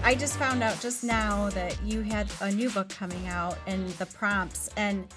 I just found out just now that you had a new book coming out and the prompts, and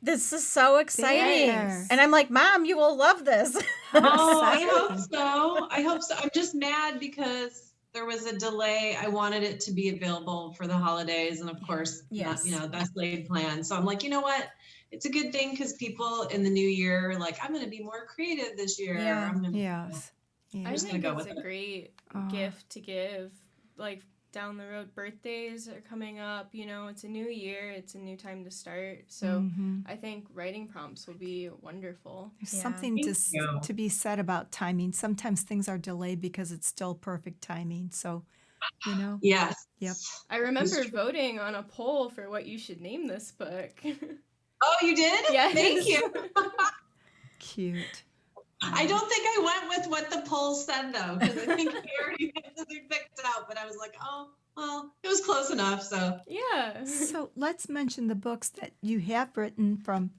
this is so exciting. There. And I'm like, Mom, you will love this. Oh, I Exciting. hope so. I hope so. I'm just mad because there was a delay. I wanted it to be available for the holidays, and of course, Yes. that's laid plan. So I'm like, you know what? It's a good thing because people in the new year are like, I'm going to be more creative this year. Yeah. I'm gonna, Yes. I'm I just think gonna go it's with a it. great gift to give. Like down the road, birthdays are coming up. You know, it's a new year. It's a new time to start. So I think writing prompts will be wonderful. There's Yeah. something Thank you. to be said about timing. Sometimes things are delayed because it's still perfect timing. So, you know. Yes. Yep. I remember voting on a poll for what you should name this book. Oh, you did? Yes. Thank you. Cute. I don't think I went with what the poll said though, because I think I already had something picked out, but I was like, oh, well, it was close enough. So Yeah. So let's mention the books that you have written from,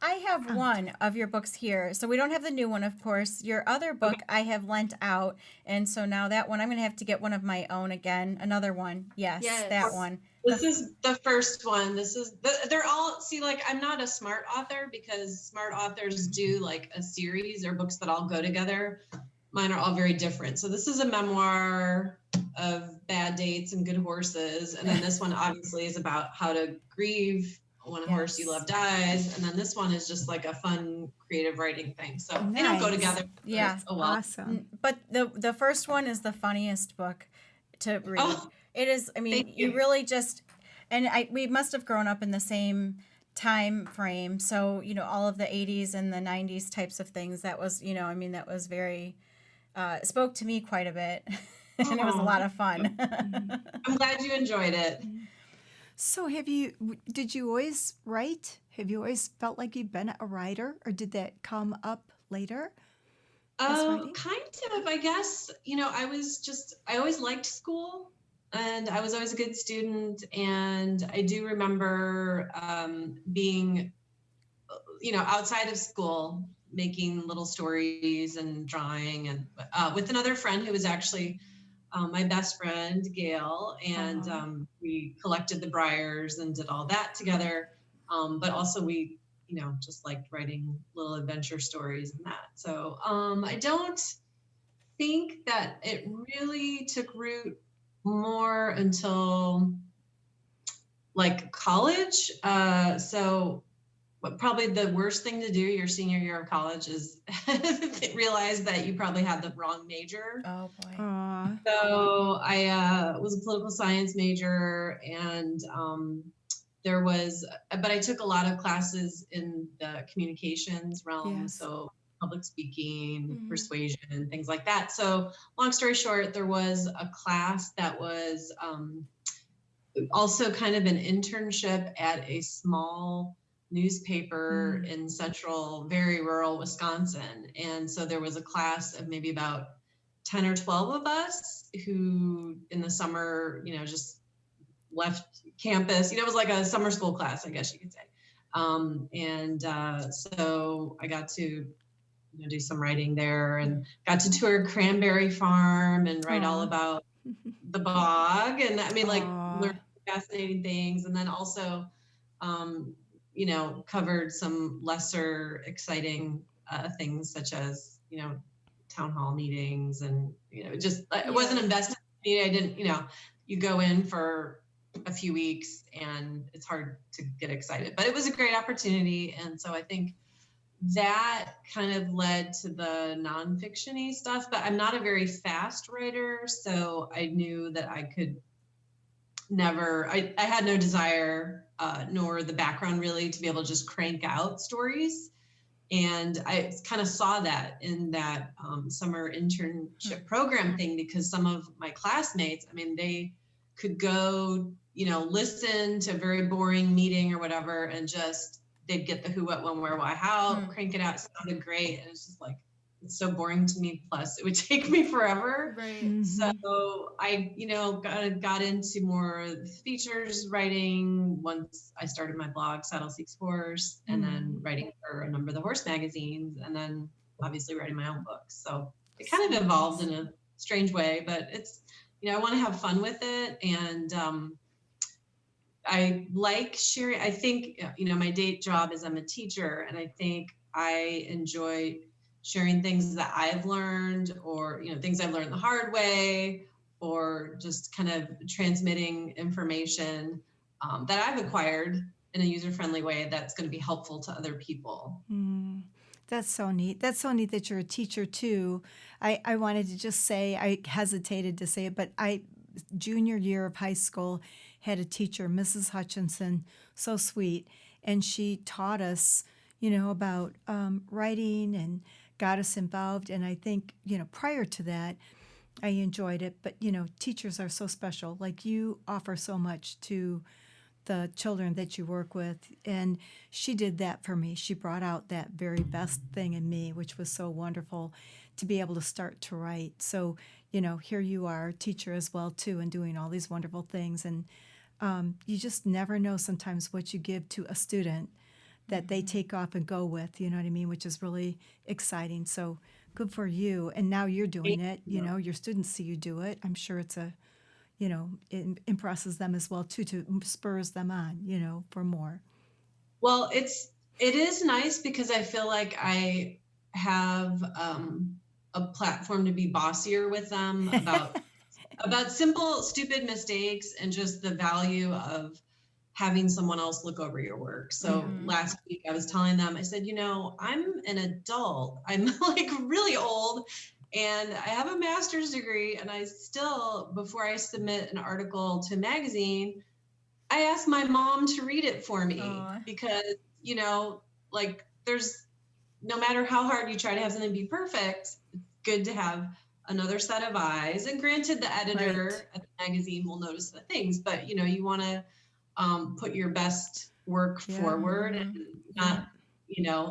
I have one of your books here. So we don't have the new one, of course. Your other book I have lent out. And so now that one, I'm going to have to get one of my own again. Another one. Yes, Yes. that one. this is the first one. They're all, see, like, I'm not a smart author because smart authors do like a series or books that all go together. Mine are all very different. So this is a memoir of bad dates and good horses. And then this one obviously is about how to grieve when a horse you love dies. And then this one is just like a fun creative writing thing. So they don't go Nice. together. Yeah. Oh, well. Awesome. But the first one is the funniest book to read. Oh, It is, I mean, thank you you. really just, and we must have grown up in the same time frame. So, all of the 80s and the 90s types of things, that was, that was very, spoke to me quite a bit. And it was a lot of fun. I'm glad you enjoyed it. So did you always write? Have you always felt like you've been a writer, or did that come up later? writing? Kind of, I guess. I always liked school and I was always a good student. And I do remember being, outside of school, making little stories and drawing and with another friend who was actually my best friend, Gail. And we collected the briars and did all that together. But also we just liked writing little adventure stories and that. So I don't think that it really took root more until like college. But probably the worst thing to do your senior year of college is realize that you probably had the wrong major. Oh, boy. Aw. So I was a political science major, and but I took a lot of classes in the communications realm. Yes. So public speaking, persuasion, and things like that. So long story short, there was a class that was also kind of an internship at a small newspaper in central, very rural Wisconsin. And so there was a class of maybe about 10 or 12 of us who in the summer, just left campus. It was like a summer school class, I guess you could say. So I got to do some writing there and got to tour Cranberry Farm and write all about the bog. And I mean, like, learn fascinating things. And then also, covered some lesser exciting things such as, town hall meetings and, it wasn't invested in me. I didn't, you go in for a few weeks and it's hard to get excited, but it was a great opportunity. And so I think that kind of led to the nonfiction-y stuff, but I'm not a very fast writer. So I knew that I could I had no desire, nor the background really to be able to just crank out stories. And I kind of saw that in that summer internship program thing, because some of my classmates, I mean, they could go, listen to a very boring meeting or whatever, and just, they'd get the who, what, when, where, why, how, crank it out. It sounded great. And it's just like, it's so boring to me. Plus it would take me forever. Right. So I, got into more features writing once I started my blog, Saddle Seeks Horse, and then writing for a number of the horse magazines, and then obviously writing my own books. So it kind of evolved in a strange way, but it's I want to have fun with it. And I like sharing. I think, my day job is I'm a teacher, and I think I enjoy sharing things that I've learned, or, things I've learned the hard way, or just kind of transmitting information that I've acquired in a user-friendly way that's going to be helpful to other people. That's so neat. That's so neat that you're a teacher too. I wanted to just say, I hesitated to say it, but junior year of high school, had a teacher, Mrs. Hutchinson, so sweet, and she taught us, about writing and got us involved. And I think, prior to that, I enjoyed it. But, teachers are so special. Like, you offer so much to the children that you work with. And she did that for me. She brought out that very best thing in me, which was so wonderful to be able to start to write. So, here you are, teacher as well, too, and doing all these wonderful things. And you just never know sometimes what you give to a student that they take off and go with, you know what I mean, which is really exciting. So good for you. And now you're doing it, your students see you do it. I'm sure it's it impresses them as well, too, to spurs them on, for more. Well, it is nice because I feel like I have a platform to be bossier with them about simple, stupid mistakes, and just the value of having someone else look over your work. So last week I was telling them, I said, I'm an adult. I'm like really old, and I have a master's degree, and I still, before I submit an article to a magazine, I ask my mom to read it for me. Aww. Because, like, there's, no matter how hard you try to have something be perfect, it's good to have another set of eyes. And granted, the editor at the magazine will notice the things, but, you want to put your best work forward and not,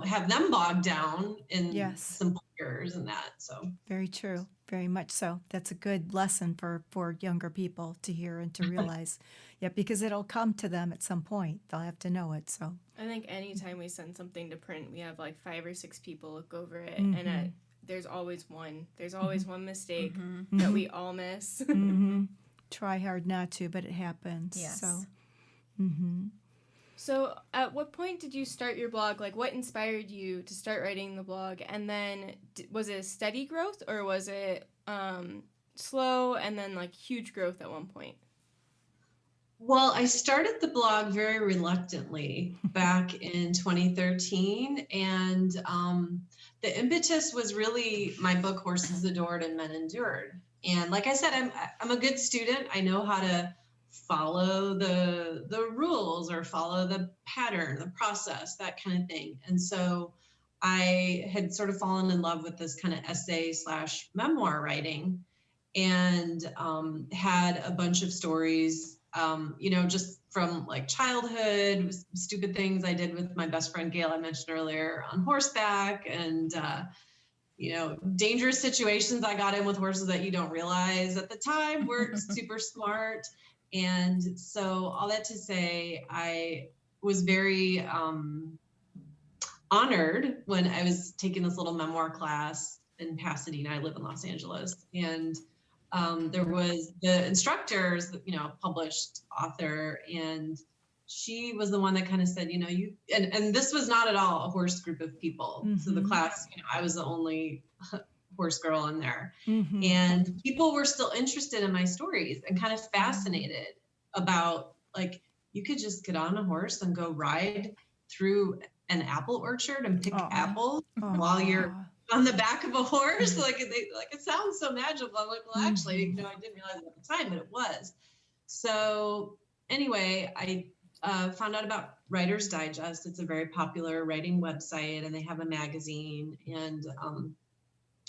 have them bogged down in simple errors and that. So very true. Very much so. That's a good lesson for younger people to hear and to realize. Yeah, because it'll come to them at some point. They'll have to know it. So I think anytime we send something to print, we have like 5 or 6 people look over it, and there's always one. There's always one mistake that we all miss. Try hard not to, but it happens. Yes. So. So at what point did you start your blog? Like, what inspired you to start writing the blog? And then was it a steady growth, or was it slow and then like huge growth at one point? Well, I started the blog very reluctantly back in 2013. And the impetus was really my book, Horses Adored and Men Endured. And like I said, I'm a good student. I know how to follow the rules or follow the pattern, the process, that kind of thing. And so I had sort of fallen in love with this kind of essay/memoir writing, and had a bunch of stories, just from like childhood, stupid things I did with my best friend Gail, I mentioned earlier, on horseback, and dangerous situations I got in with horses that you don't realize at the time were super smart. And so all that to say, I was very honored when I was taking this little memoir class in Pasadena. I live in Los Angeles. And there was the instructor's, published author, and she was the one that kind of said, and this was not at all a horse group of people. So the class, I was the only horse girl in there. And people were still interested in my stories and kind of fascinated about, like, you could just get on a horse and go ride through an apple orchard and pick apples while you're on the back of a horse. It sounds so magical. I'm like, well, actually, I didn't realize it at the time, but it was. So anyway, I found out about Writer's Digest. It's a very popular writing website, and they have a magazine, and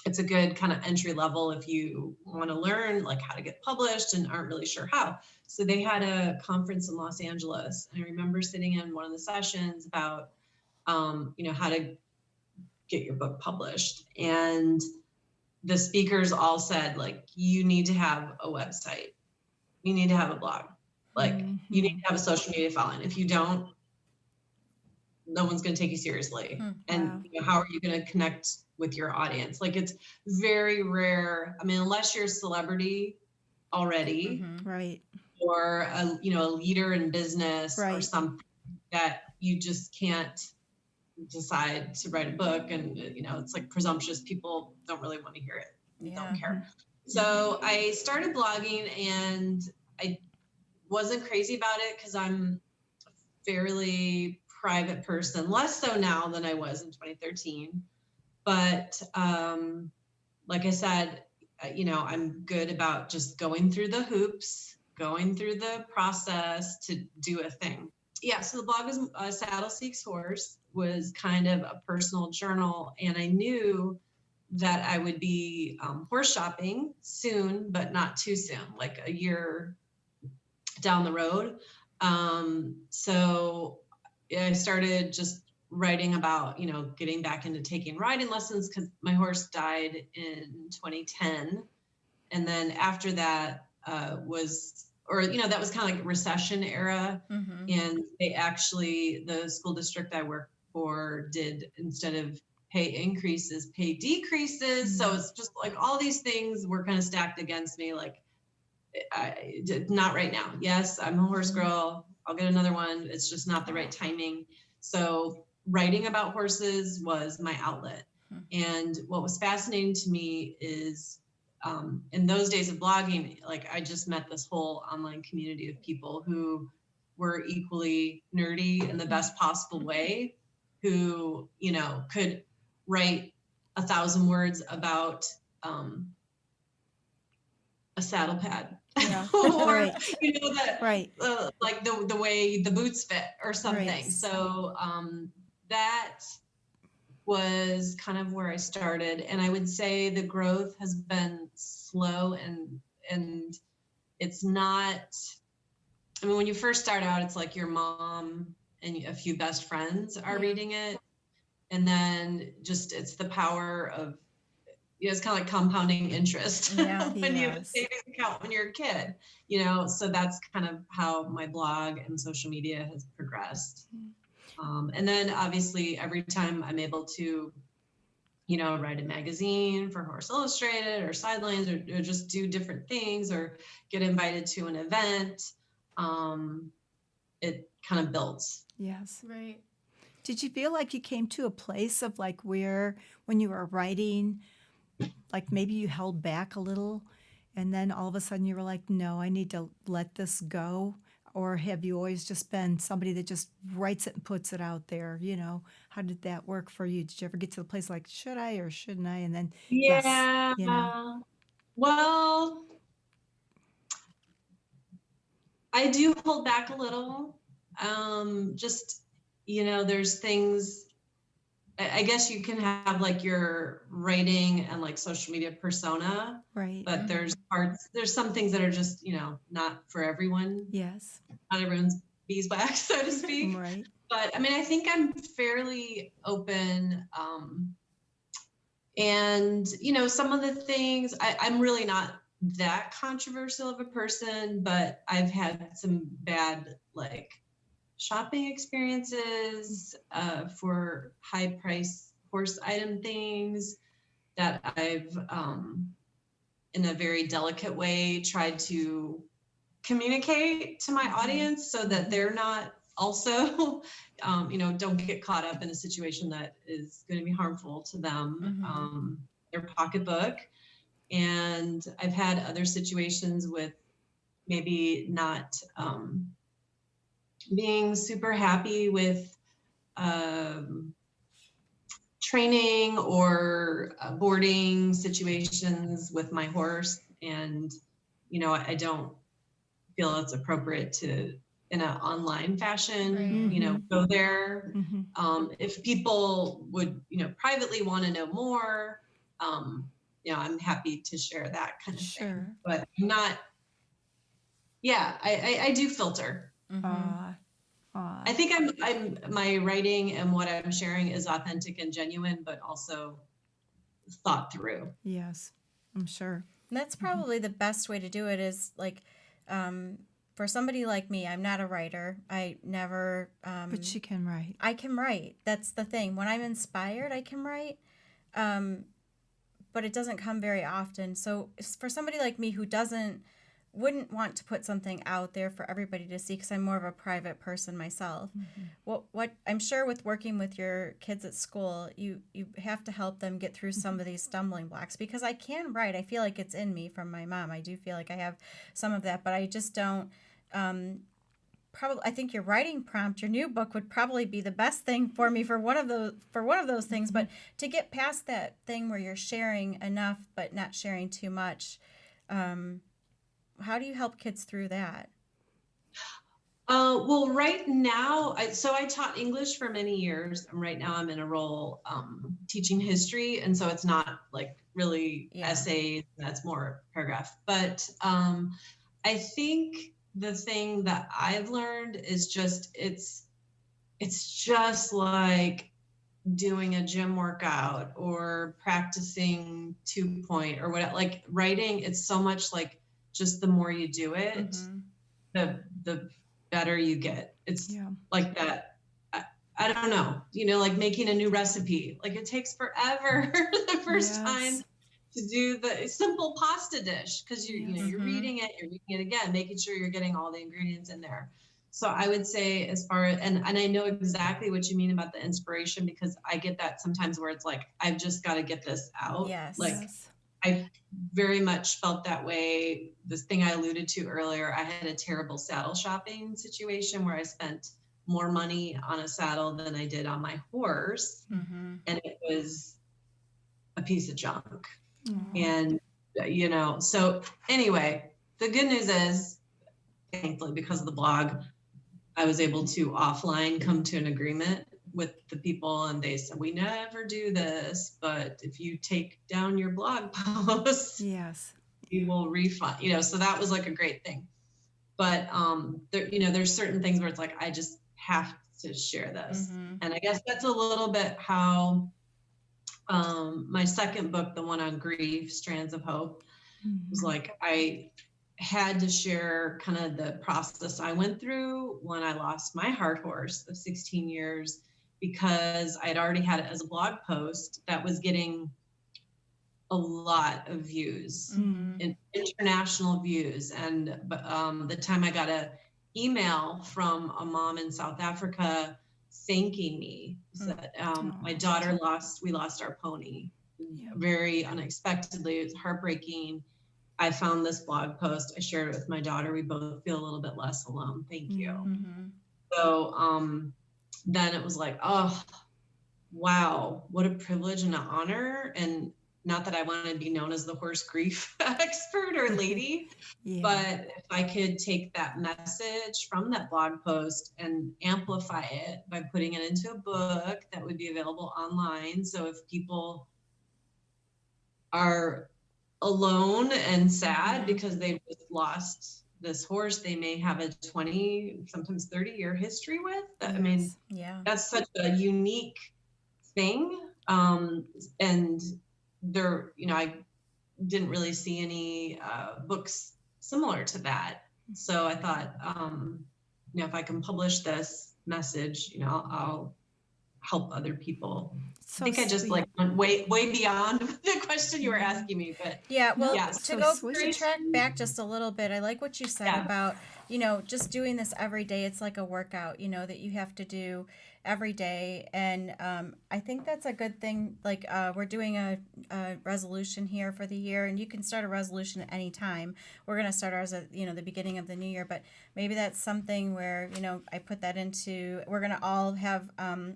it's a good kind of entry level if you want to learn like how to get published and aren't really sure how. So they had a conference in Los Angeles, and I remember sitting in one of the sessions about, how to get your book published. And the speakers all said, like, you need to have a website. You need to have a blog. Like, you need to have a social media following. If you don't, no one's going to take you seriously. And how are you going to connect with your audience? Like, it's very rare. I mean, unless you're a celebrity, already, Right. or a leader in business or Right. something that you just can't decide to write a book, and it's like presumptuous. People don't really want to hear it. Don't care. So I started blogging, and I wasn't crazy about it because I'm a fairly private person, less so now than I was in 2013. But like I said, I'm good about just going through the hoops, going through the process to do a thing. Yeah, so the blog was Saddle Seeks Horse, was kind of a personal journal, and I knew that I would be horse shopping soon, but not too soon, like a year down the road. So I started just writing about, getting back into taking riding lessons because my horse died in 2010. And then after that that was kind of like recession era. And the school district I work for did, instead of pay increases, pay decreases. So it's just like all these things were kind of stacked against me. Like, not right now. Yes, I'm a horse girl. I'll get another one. It's just not the right timing. So writing about horses was my outlet. And what was fascinating to me is in those days of blogging, like I just met this whole online community of people who were equally nerdy in the best possible way, who, could write 1,000 words about a saddle pad. Yeah. Or Right. Right. like the way the boots fit or something. Right. So that was kind of where I started, and I would say the growth has been slow, and it's not. I mean, when you first start out, it's like your mom and a few best friends are reading it, and then just it's the power of, it's kind of like compounding interest when you have a savings account when you're a kid, so that's kind of how my blog and social media has progressed. And then obviously every time I'm able to, write a magazine for Horse Illustrated or Sidelines, or just do different things or get invited to an event, it kind of builds. Yes. Right. Did you feel like you came to a place of like where, when you were writing, like maybe you held back a little and then all of a sudden you were like, no, I need to let this go? Or have you always just been somebody that just writes it and puts it out there? How did that work for you? Did you ever get to the place like, should I or shouldn't I? And then, Yeah. yes, Well, I do hold back a little. Just, there's things, I guess you can have like your writing and like social media persona, right. but there's some things that are just, not for everyone. Yes. Not everyone's beeswax, so to speak. Right. But I mean, I think I'm fairly open. And, some of the things, I'm really not that controversial of a person, but I've had some bad, like, shopping experiences for high price horse item things that I've, in a very delicate way, tried to communicate to my audience so that they're not also, don't get caught up in a situation that is going to be harmful to them, their pocketbook. And I've had other situations with maybe not being super happy with training or boarding situations with my horse. And, I don't feel it's appropriate to, in an online fashion, go there. If people would, privately want to know more, I'm happy to share that kind of thing. But I'm not, I do filter. I think I'm my writing and what I'm sharing is authentic and genuine, but also thought through. Yes, I'm sure. And that's probably the best way to do it is like, for somebody like me, I'm not a writer. I never. But you can write. I can write. That's the thing. When I'm inspired, I can write. But it doesn't come very often. So for somebody like me who doesn't wouldn't want to put something out there for everybody to see because I'm more of a private person myself. What I'm sure with working with your kids at school, you have to help them get through some of these stumbling blocks, because I can write. I feel like it's in me from my mom. I do feel like I have some of that, but I just don't. Probably, I think your writing prompt, your new book, would probably be the best thing for me for one of those things. But to get past that thing where you're sharing enough but not sharing too much. How do you help kids through that? Well, right now, I taught English for many years, and right now I'm in a role teaching history, and so it's not like really essays. That's more paragraph. But I think the thing that I've learned is just it's just like doing a gym workout or practicing 2-point or what. Like writing, it's so much like just the more you do it, the better you get. It's like that. I don't know, like making a new recipe. Like it takes forever the first time to do the simple pasta dish, because you're reading it again, making sure you're getting all the ingredients in there. So I would say, as far as, and I know exactly what you mean about the inspiration, because I get that sometimes where it's like, I've just got to get this out. Like I very much felt that way. This thing I alluded to earlier, I had a terrible saddle shopping situation where I spent more money on a saddle than I did on my horse. And it was a piece of junk. And, so anyway, the good news is, thankfully, because of the blog, I was able to offline come to an agreement with the people, and they said, we never do this, but if you take down your blog posts, we will refund, so that was like a great thing. But there's certain things where it's like, I just have to share this. And I guess that's a little bit how my second book, the one on grief, Strands of Hope, was like, I had to share kind of the process I went through when I lost my heart horse of 16 years, because I'd already had it as a blog post that was getting a lot of views, international views. And the time I got a email from a mom in South Africa thanking me, that my daughter we lost our pony very unexpectedly. It was heartbreaking. I found this blog post. I shared it with my daughter. We both feel a little bit less alone. Thank you. So then it was like, oh, wow, what a privilege and an honor. And not that I want to be known as the horse grief expert or lady, but if I could take that message from that blog post and amplify it by putting it into a book that would be available online. So if people are alone and sad because they've just lost this horse they may have a 20, sometimes 30-year history with. I mean, that's such a unique thing. And there, I didn't really see any books similar to that. So I thought, if I can publish this message, I'll help other people. So I think I just like went way beyond the question you were asking me, but to track back just a little bit, I like what you said about, just doing this every day. It's like a workout, that you have to do every day. And I think that's a good thing. Like we're doing a resolution here for the year, and you can start a resolution at any time. We're going to start ours at, the beginning of the new year, but maybe that's something where, I put that into, we're going to all have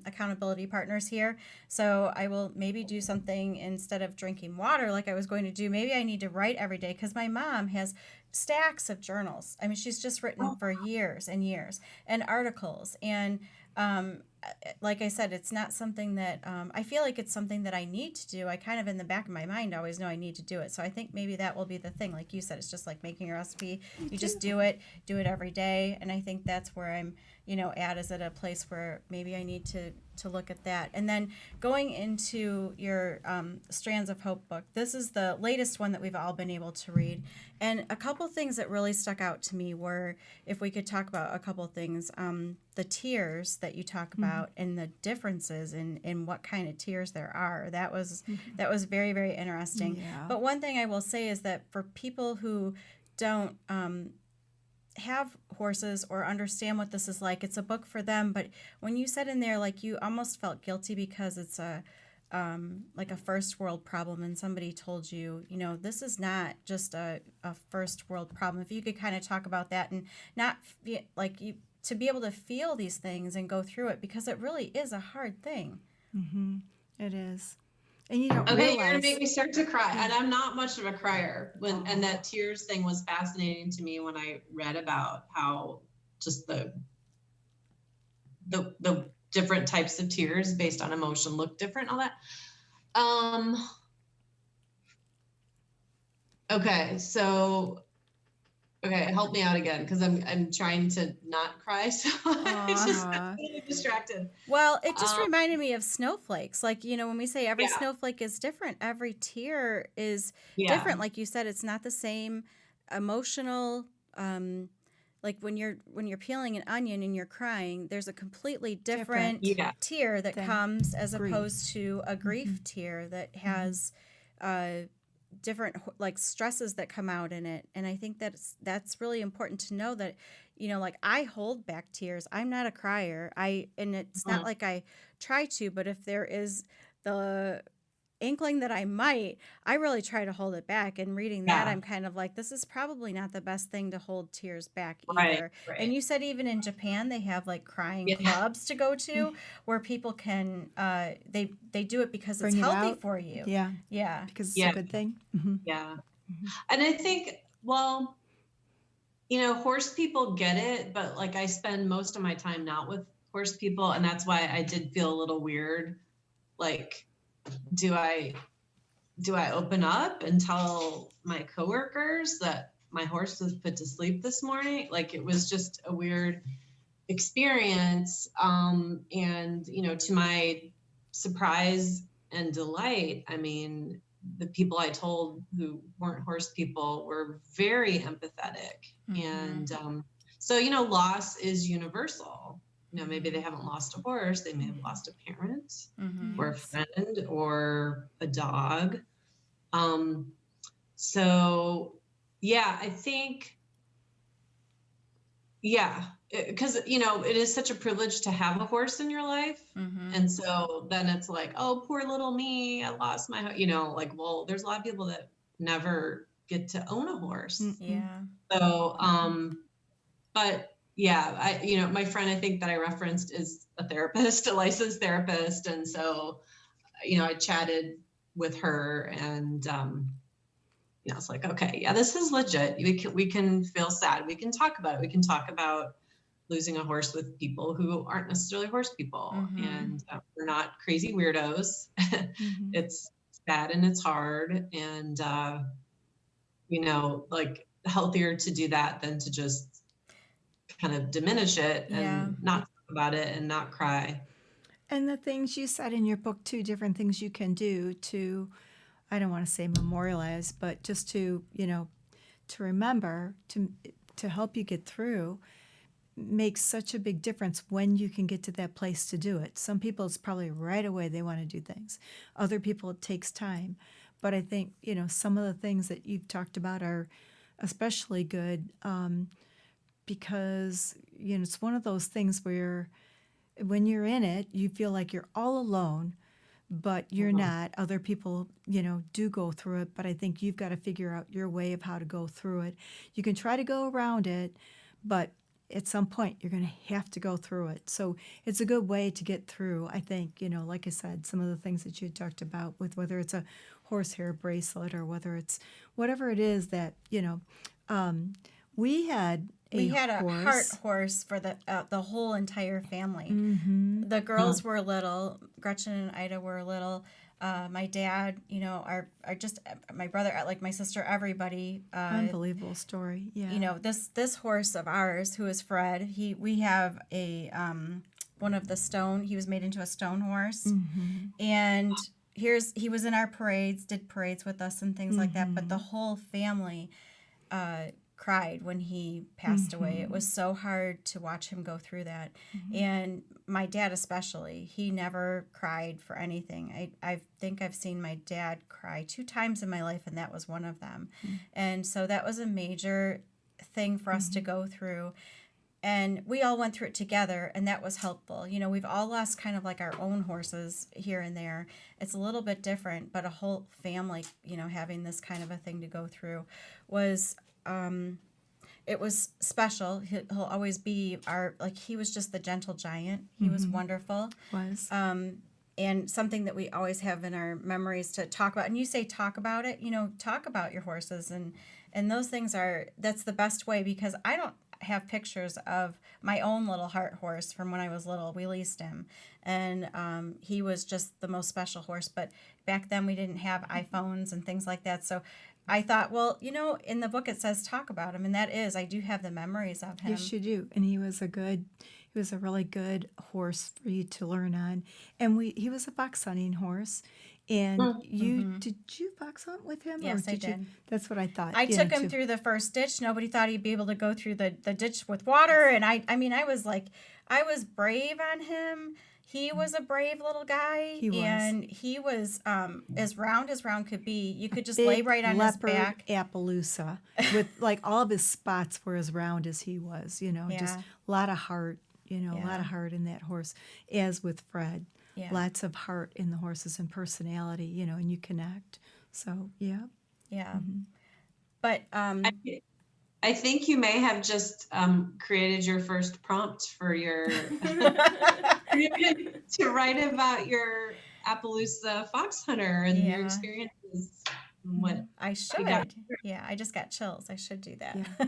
accountability partners here. So I will maybe do something instead of drinking water like I was going to do. Maybe I need to write every day, because my mom has stacks of journals. I mean, she's just written for years and years, and articles. And like I said, it's not something that I feel like it's something that I need to do. I kind of in the back of my mind always know I need to do it. So I think maybe that will be the thing. Like you said, it's just like making a recipe. You just do it every day. And I think that's where I'm, at, is at a place where maybe I need to look at that. And then going into your Strands of Hope book, this is the latest one that we've all been able to read. And a couple things that really stuck out to me were, if we could talk about a couple things, the tears that you talk about and the differences in what kind of tears there are. That was very, very interesting. Yeah. But one thing I will say is that for people who don't have horses or understand what this is like, it's a book for them. But when you said in there, like, you almost felt guilty because it's a like a first world problem, and somebody told you, you know, this is not just a first world problem. If you could kind of talk about that, and not like you to be able to feel these things and go through it, because it really is a hard thing. Mm-hmm. It is. And you don't Okay, you're gonna realize. make me start to cry, and I'm not much of a crier. And that tears thing was fascinating to me when I read about how just the different types of tears based on emotion look different. All that. Okay, so help me out again, because I'm trying to not cry, so I just got Aw. totally distracted. Well, it just Um, reminded me of snowflakes. Like, you know, when we say every yeah, snowflake is different, every tear is yeah, different. Like you said, it's not the same emotional. Like when you're peeling an onion and you're crying, there's a completely different yeah, tear that Than comes as grief. opposed to a grief tear that has different like stresses that come out in it. And I think that's really important to know that, you know, like, I hold back tears. I'm not a crier. And it's not like I try to, but if there is the inkling that I might, I really try to hold it back. And reading that, yeah, I'm kind of like, this is probably not the best thing to hold tears back right, either. right, And you said even in Japan they have like crying yeah, clubs to go to, where people can they do it because it's Bring it healthy out. for you. Yeah, Yeah. because it's yeah, a good thing. Mm-hmm. yeah. Mm-hmm. And I think, well, you know, horse people get it, but like I spend most of my time not with horse people, and that's why I did feel a little weird. Like, do I open up and tell my coworkers that my horse was put to sleep this morning? Like, it was just a weird experience. And you know, to my surprise and delight, I mean, the people I told who weren't horse people were very empathetic. And so, you know, loss is universal. You know, maybe they haven't lost a horse, they may have lost a parent or a Yes. friend or a dog. So yeah, I think, yeah, because you know, it is such a privilege to have a horse in your life. And so then it's like, oh, poor little me, I lost my, you know, like, well, there's a lot of people that never get to own a horse. Mm-hmm. Yeah. So, but yeah, you know, my friend, I think that I referenced, is a therapist, a licensed therapist. And so, you know, I chatted with her, and, you know, it's like, okay, yeah, this is legit. We can feel sad. We can talk about it. We can talk about losing a horse with people who aren't necessarily horse people. And we're not crazy weirdos. Mm-hmm. It's sad and it's hard. And, you know, like, healthier to do that than to just kind of diminish it Yeah. and not talk about it and not cry. And the things you said in your book too, different things you can do to, I don't want to say memorialize, but just to, you know, to remember, to help you get through, makes such a big difference when you can get to that place to do it. Some people, it's probably right away they want to do things. Other people, it takes time. But I think, you know, some of the things that you've talked about are especially good, because, you know, it's one of those things where when you're in it, you feel like you're all alone, but you're not. Other people, you know, do go through it, but I think you've got to figure out your way of how to go through it. You can try to go around it, but at some point you're going to have to go through it. So it's a good way to get through, I think, you know, like I said, some of the things that you talked about with whether it's a horsehair bracelet or whether it's whatever it is that, you know, we had We had a horse. heart horse for the whole entire family. Mm-hmm. The girls were little. Gretchen and Ida were little. My dad, you know, are just my brother, like my sister, everybody. Unbelievable story. Yeah. You know, this horse of ours, who is Fred. We have a one of the stone. He was made into a stone horse, and he was in our parades, did parades with us and things like that. But the whole family cried when he passed away. It was so hard to watch him go through that. And my dad especially, he never cried for anything. I think I've seen my dad cry 2 times in my life, and that was one of them. And so that was a major thing for us to go through. And we all went through it together, and that was helpful. You know, we've all lost kind of like our own horses here and there. It's a little bit different, but a whole family, you know, having this kind of a thing to go through was, it was special. He'll always be he was just the gentle giant. He was wonderful. Was. And something that we always have in our memories to talk about. And you say talk about it, you know, talk about your horses. And those things that's the best way, because I don't have pictures of my own little heart horse from when I was little. We leased him, and he was just the most special horse. But back then we didn't have iPhones and things like that. So I thought, well, you know, in the book it says talk about him, and I do have the memories of him. Yes, you do. And he was a really good horse for you to learn on. And he was a fox hunting horse. And did you fox hunt with him? Yes, or I did. That's what I thought. I took him through the first ditch. Nobody thought he'd be able to go through the ditch with water. And I was brave on him. He was a brave little guy. He was. And he was as round could be. You could just Big lay right on his back. Appaloosa with like all of his spots were as round as he was, you know, just a lot of heart, you know, a lot of heart in that horse, as with Fred. Yeah. Lots of heart in the horses and personality, you know, and you connect. So, yeah. Yeah. But I think you may have just created your first prompt for your to write about your Appaloosa fox hunter and your experiences. What I should. Yeah, I just got chills. I should do that. Yeah.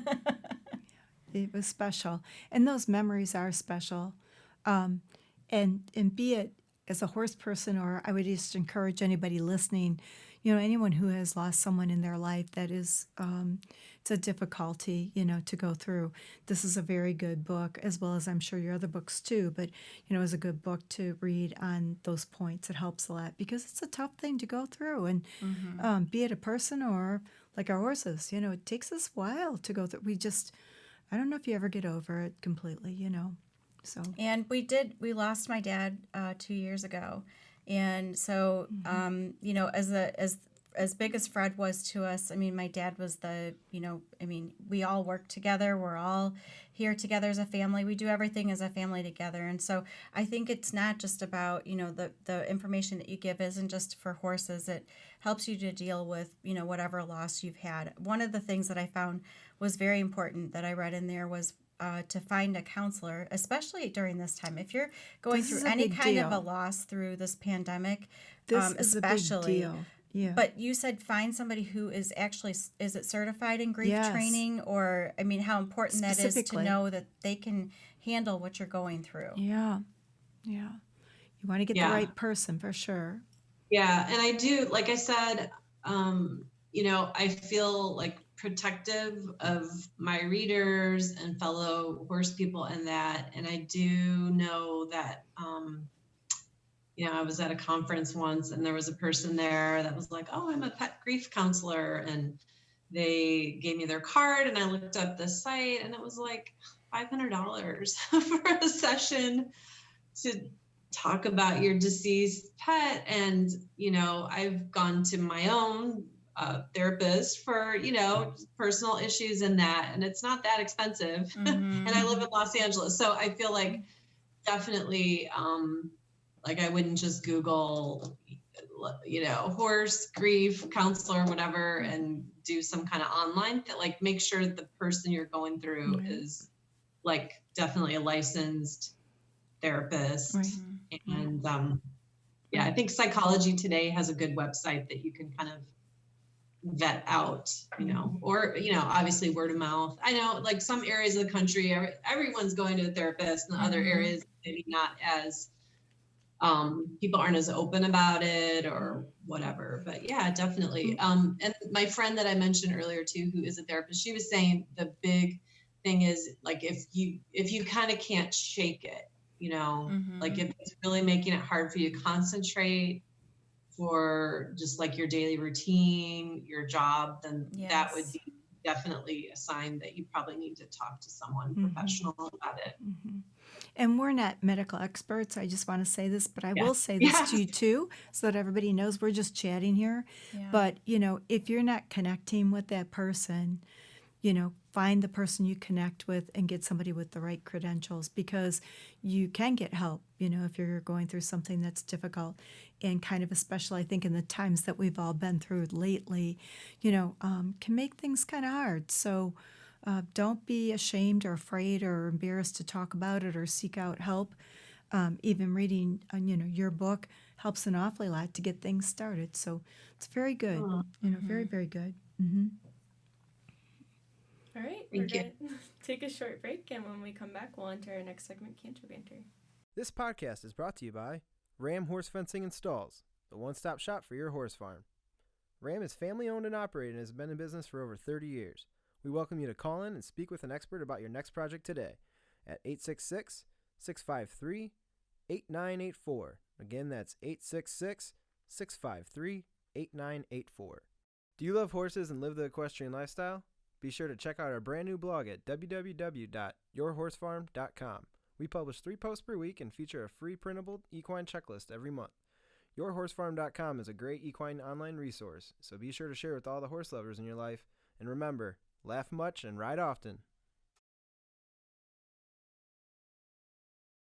It was special. And those memories are special. And be it as a horse person, or I would just encourage anybody listening, you know, anyone who has lost someone in their life that is, it's a difficulty, you know, to go through. This is a very good book, as well as I'm sure your other books too, but, you know, it's a good book to read on those points. It helps a lot because it's a tough thing to go through. And be it a person or like our horses, you know, it takes us a while to go through. I don't know if you ever get over it completely, you know. So. And we lost my dad 2 years ago. And so, you know, as big as Fred was to us, I mean, my dad was we all work together. We're all here together as a family. We do everything as a family together. And so I think it's not just about, you know, the information that you give isn't just for horses. It helps you to deal with, you know, whatever loss you've had. One of the things that I found was very important that I read in there was to find a counselor, especially during this time. If you're going through any kind of a loss through this pandemic, this is especially. A big deal. Yeah. But you said find somebody who is it certified in grief Yes. training? Or, I mean, how important that is to know that they can handle what you're going through. Yeah. Yeah. You want to get the right person for sure. Yeah. And I do, like I said, you know, I feel like protective of my readers and fellow horse people in that. And I do know that, you know, I was at a conference once and there was a person there that was like, oh, I'm a pet grief counselor. And they gave me their card and I looked up the site and it was like $500 for a session to talk about your deceased pet. And, you know, I've gone to my own therapist for, you know, personal issues and that, and it's not that expensive. And I live in Los Angeles. So I feel like definitely, like I wouldn't just Google, you know, horse grief counselor, whatever, and do some kind of online like make sure the person you're going through is like definitely a licensed therapist. Right. And I think Psychology Today has a good website that you can kind of vet out, you know, or, you know, obviously word of mouth. I know like some areas of the country, everyone's going to a therapist, and other areas maybe not as, people aren't as open about it or whatever, but yeah, definitely. And my friend that I mentioned earlier too, who is a therapist, she was saying the big thing is like, if you kind of can't shake it, you know, like if it's really making it hard for you to concentrate for just like your daily routine, your job, then that would be definitely a sign that you probably need to talk to someone professional about it. And we're not medical experts. I just want to say this, but I will Yes. say this Yes. to you too, so that everybody knows we're just chatting here. Yeah. But, if you're not connecting with that person, find the person you connect with and get somebody with the right credentials, because you can get help, if you're going through something that's difficult, and kind of especially I think in the times that we've all been through lately, can make things kind of hard. So don't be ashamed or afraid or embarrassed to talk about it or seek out help. Even reading, your book helps an awfully lot to get things started. So it's very good, very, very good. Mm-hmm. All right, Thank we're you. going to take a short break, and when we come back, we'll enter our next segment, Canter Banter. This podcast is brought to you by Ramm Horse Fencing and Stalls, the one-stop shop for your horse farm. Ramm is family-owned and operated and has been in business for over 30 years. We welcome you to call in and speak with an expert about your next project today at 866-653-8984. Again, that's 866-653-8984. Do you love horses and live the equestrian lifestyle? Be sure to check out our brand new blog at www.yourhorsefarm.com. We publish 3 posts per week and feature a free printable equine checklist every month. Yourhorsefarm.com is a great equine online resource, so be sure to share with all the horse lovers in your life. And remember, laugh much and ride often.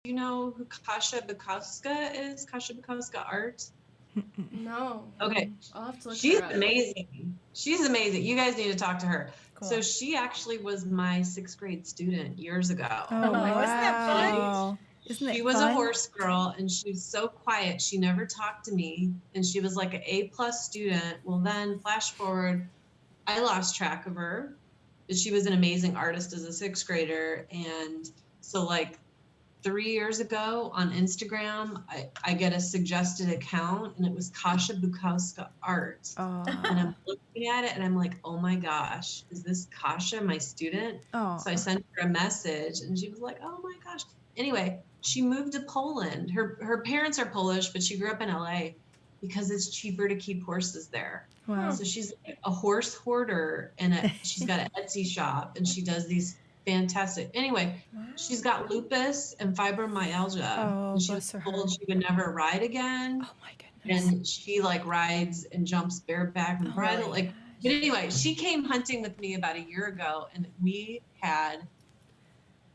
Do you know who Kasia Bukowska is? Kasia Bukowska Art? No. Okay. I'll have to look She's her up. amazing. She's amazing. You guys need to talk to her. Cool. So she actually was my 6th grade student years ago. Oh, wow. Isn't that fun? wow. Isn't that She was fun? a horse girl, and she was so quiet. She never talked to me, and she was like an A+ student. Well, then flash forward, I lost track of her, but she was an amazing artist as a 6th grader. And so like 3 years ago on Instagram, I get a suggested account, and it was Kasia Bukowska Art. Oh. And I'm looking at it and I'm like, oh my gosh, is this Kasia, my student? Oh. So I sent her a message and she was like, oh my gosh. Anyway, she moved to Poland. Her parents are Polish, but she grew up in LA because it's cheaper to keep horses there. Wow. So she's like a horse hoarder, and she's got an Etsy shop, and she does these fantastic. Anyway, she's got lupus and fibromyalgia. Oh, and she bless was her told heart. she would never ride again. Oh my goodness. And she like rides and jumps bareback and bridle. Like, but anyway, she came hunting with me about a year ago, and we had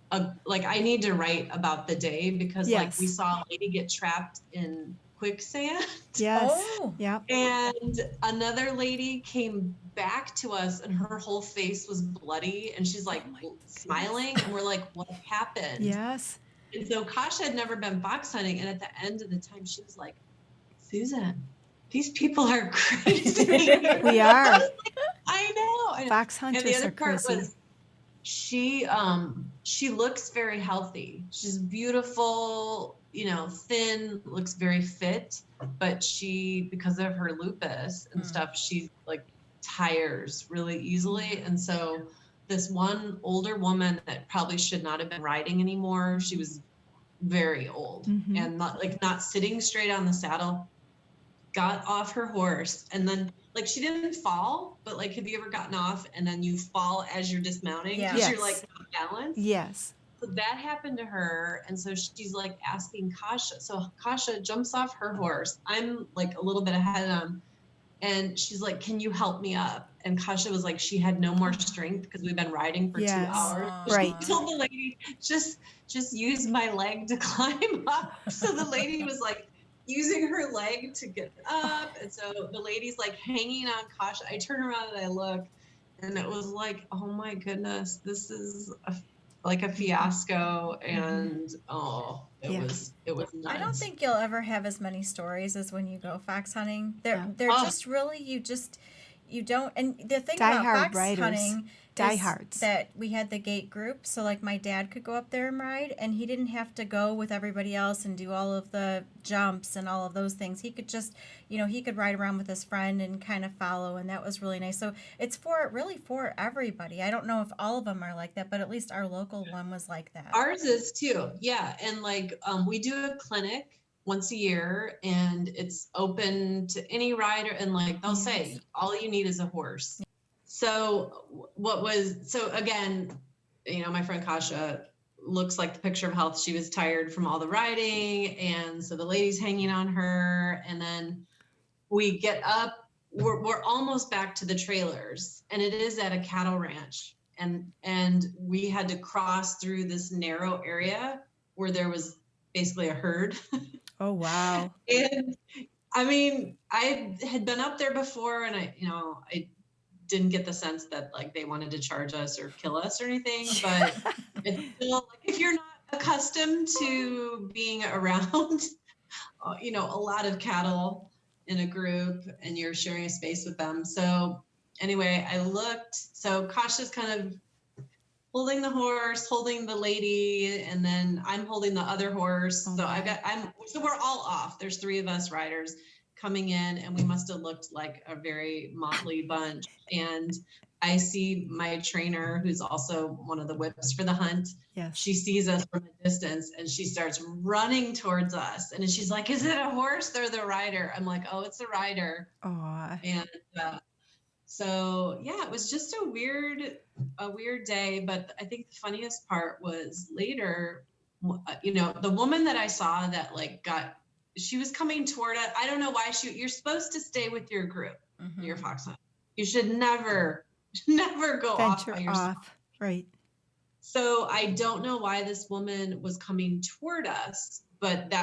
I need to write about the day because like Yes. we saw a lady get trapped in quicksand. Yes. Oh. Yep. And another lady came back to us, and her whole face was bloody, and she's like smiling, and we're like, what happened? Yes. And so Kasia had never been fox hunting, and at the end of the time she was like, Susan, these people are crazy. We are. I know. Fox And the hunters other are part crazy. was she looks very healthy. She's beautiful, thin, looks very fit, but because of her lupus and stuff, she like tires really easily. And so this one older woman that probably should not have been riding anymore, she was very old Mhm. and not sitting straight on the saddle, got off her horse, and then like she didn't fall, but like have you ever gotten off and then you fall as you're dismounting Yeah. because Yes. you're like not balanced? Yes. So that happened to her, and so she's like asking Kasia. So Kasia jumps off her horse. I'm like a little bit ahead of them, and she's like, "Can you help me up?" And Kasia was like, she had no more strength because we've been riding for 2 Yes. hours. Aw. So Right. She told the lady, just use my leg to climb up. So the lady was like using her leg to get up, and so the lady's like hanging on Kasia. I turn around and I look, and it was like, oh my goodness, this is like a fiasco, and it Yeah. was nuts. I don't think you'll ever have as many stories as when you go fox hunting. They're Yeah. just really you don't. And the thing Die about hard fox riders. hunting Diehards. is that we had the gate group, so like my dad could go up there and ride, and he didn't have to go with everybody else and do all of the jumps and all of those things. He could just, he could ride around with his friend and kind of follow, and that was really nice. So it's really for everybody. I don't know if all of them are like that, but at least our local one was like that. Ours is too. Yeah. And like, we do a clinic once a year, and it's open to any rider. And like, they'll say, all you need is a horse. So again, my friend Kasha looks like the picture of health. She was tired from all the riding. And so the lady's hanging on her. And then we get up, we're almost back to the trailers, and it is at a cattle ranch. And we had to cross through this narrow area where there was basically a herd. Oh, wow. And I mean, I had been up there before, and I didn't get the sense that like they wanted to charge us or kill us or anything, but it's still like, if you're not accustomed to being around, a lot of cattle in a group and you're sharing a space with them. So anyway, I looked, so Kasha's kind of holding the horse, holding the lady, and then I'm holding the other horse. Oh, So we're all off. There's 3 of us riders coming in, and we must have looked like a very motley bunch. And I see my trainer, who's also one of the whips for the hunt. Yes. She sees us from a distance and she starts running towards us. And she's like, "Is it a horse or the rider?" I'm like, "Oh, it's a rider." Oh, And so yeah, it was just a weird day. But I think the funniest part was later, the woman that I saw that she was coming toward us. I don't know why you're supposed to stay with your group, your fox hunt. You should never go off by venture yourself. off. Right. So I don't know why this woman was coming toward us, but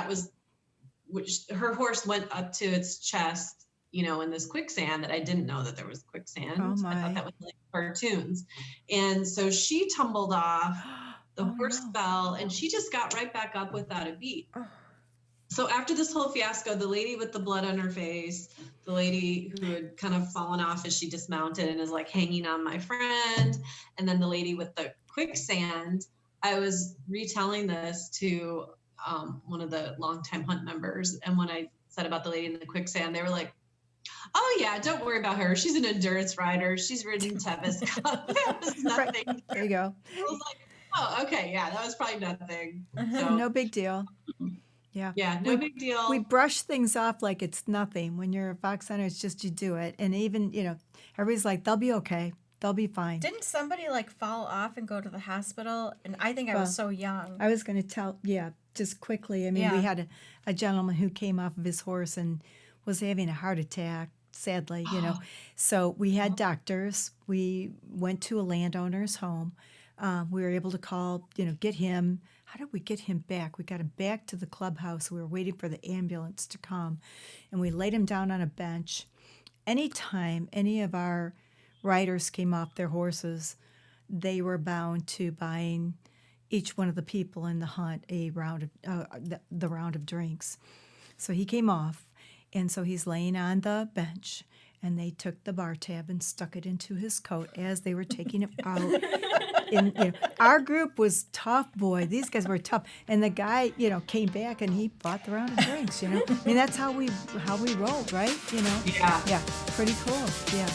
which her horse went up to its chest, in this quicksand that I didn't know that there was quicksand. Oh, my. I thought that was like cartoons. And so she tumbled off, the horse fell, and she just got right back up without a beat. So after this whole fiasco, the lady with the blood on her face, the lady who had kind of fallen off as she dismounted and is like hanging on my friend, and then the lady with the quicksand, I was retelling this to one of the longtime hunt members. And when I said about the lady in the quicksand, they were like, "Oh yeah, don't worry about her. She's an endurance rider. She's ridden Tevis Cup. That was nothing." Right. There you go. I was like, "Oh, okay. Yeah, that was probably nothing." No big deal. Yeah. Yeah, no big deal. We brush things off like it's nothing. When you're a fox hunter, it's just you do it. And even, everybody's like, they'll be okay. They'll be fine. Didn't somebody fall off and go to the hospital? And I think I was so young. I was going to tell, just quickly. I mean, we had a gentleman who came off of his horse and was having a heart attack, sadly, So we had doctors. We went to a landowner's home. We were able to call, get him. How did we get him back? We got him back to the clubhouse. We were waiting for the ambulance to come. And we laid him down on a bench. Anytime any of our riders came off their horses, they were bound to buying each one of the people in the hunt a round of the round of drinks. So he came off, and so he's laying on the bench, and they took the bar tab and stuck it into his coat as they were taking him out. Our group was tough, boy. These guys were tough, and the guy, came back and he bought the round of drinks. I mean, that's how we rolled, right? Yeah. Yeah, pretty cool. Yeah.